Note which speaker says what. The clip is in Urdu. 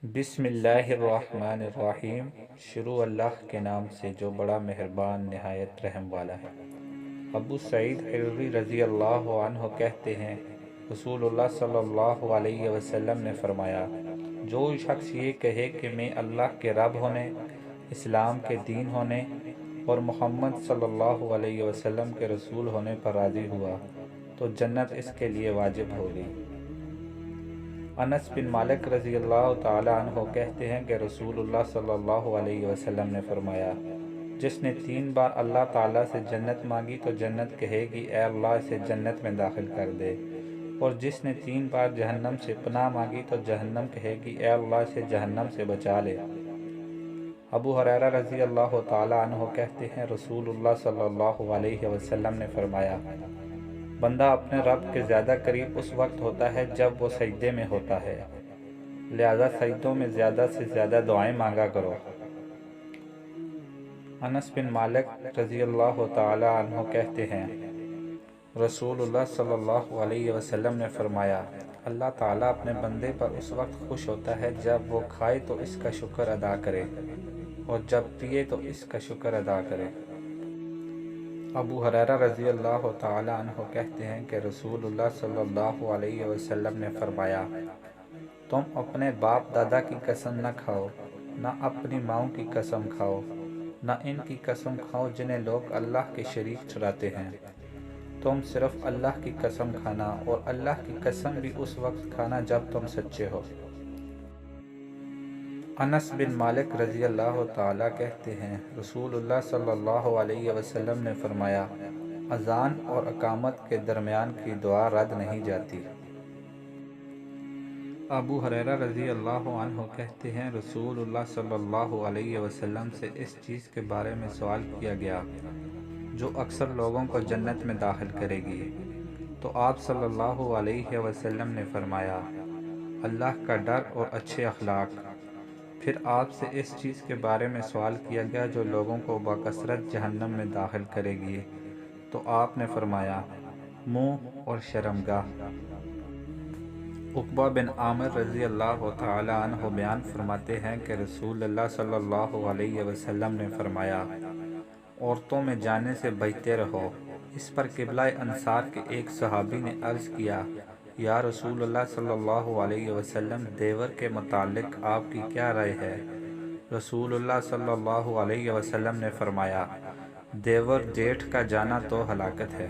Speaker 1: بسم اللہ الرحمن الرحیم۔ شروع اللہ کے نام سے جو بڑا مہربان نہایت رحم والا ہے۔ ابو سعید خدری رضی اللہ عنہ کہتے ہیں، رسول اللہ صلی اللہ علیہ وسلم نے فرمایا، جو شخص یہ کہے کہ میں اللہ کے رب ہونے، اسلام کے دین ہونے اور محمد صلی اللہ علیہ وسلم کے رسول ہونے پر راضی ہوا تو جنت اس کے لیے واجب ہو گئی۔ انس بن مالک رضی اللہ تعالی عنہ کہتے ہیں کہ رسول اللہ صلی اللہ علیہ وسلم نے فرمایا، جس نے 3 بار اللہ تعالیٰ سے جنت مانگی تو جنت کہے گی اے اللہ اسے جنت میں داخل کر دے، اور جس نے 3 بار جہنم سے پناہ مانگی تو جہنم کہے گی اے اللہ اسے جہنم سے بچا لے۔ ابو ہریرہ رضی اللہ تعالی عنہ کہتے ہیں، رسول اللہ صلی اللہ علیہ وسلم نے فرمایا، بندہ اپنے رب کے زیادہ قریب اس وقت ہوتا ہے جب وہ سجدے میں ہوتا ہے، لہذا سجدوں میں زیادہ سے زیادہ دعائیں مانگا کرو۔ انس بن مالک رضی اللہ تعالی عنہ کہتے ہیں، رسول اللہ صلی اللہ علیہ وسلم نے فرمایا، اللہ تعالیٰ اپنے بندے پر اس وقت خوش ہوتا ہے جب وہ کھائے تو اس کا شکر ادا کرے اور جب پیے تو اس کا شکر ادا کرے۔ ابو ہریرہ رضی اللہ تعالی عنہ کہتے ہیں کہ رسول اللہ صلی اللہ علیہ وسلم نے فرمایا، تم اپنے باپ دادا کی قسم نہ کھاؤ، نہ اپنی ماؤں کی قسم کھاؤ، نہ ان کی قسم کھاؤ جنہیں لوگ اللہ کے شریک ٹھہراتے ہیں۔ تم صرف اللہ کی قسم کھانا اور اللہ کی قسم بھی اس وقت کھانا جب تم سچے ہو۔ انس بن مالک رضی اللہ تعالیٰ کہتے ہیں، رسول اللہ صلی اللہ علیہ وسلم نے فرمایا، اذان اور اقامت کے درمیان کی دعا رد نہیں جاتی۔ ابو ہریرہ رضی اللہ عنہ کہتے ہیں، رسول اللہ صلی اللہ علیہ وسلم سے اس چیز کے بارے میں سوال کیا گیا جو اکثر لوگوں کو جنت میں داخل کرے گی، تو آپ صلی اللہ علیہ وسلم نے فرمایا، اللہ کا ڈر اور اچھے اخلاق۔ پھر آپ سے اس چیز کے بارے میں سوال کیا گیا جو لوگوں کو بکثرت جہنم میں داخل کرے گی، تو آپ نے فرمایا، منہ اور شرمگاہ۔ عقبہ بن عامر رضی اللہ تعالی عنہ بیان فرماتے ہیں کہ رسول اللہ صلی اللہ علیہ وسلم نے فرمایا، عورتوں میں جانے سے بچتے رہو۔ اس پر قبلہ انصار کے ایک صحابی نے عرض کیا، یا رسول اللہ صلی اللہ علیہ وسلم، دیور کے متعلق آپ کی کیا رائے ہے؟ رسول اللہ صلی اللہ علیہ وسلم نے فرمایا، دیور جیٹھ کا جانا تو ہلاکت ہے۔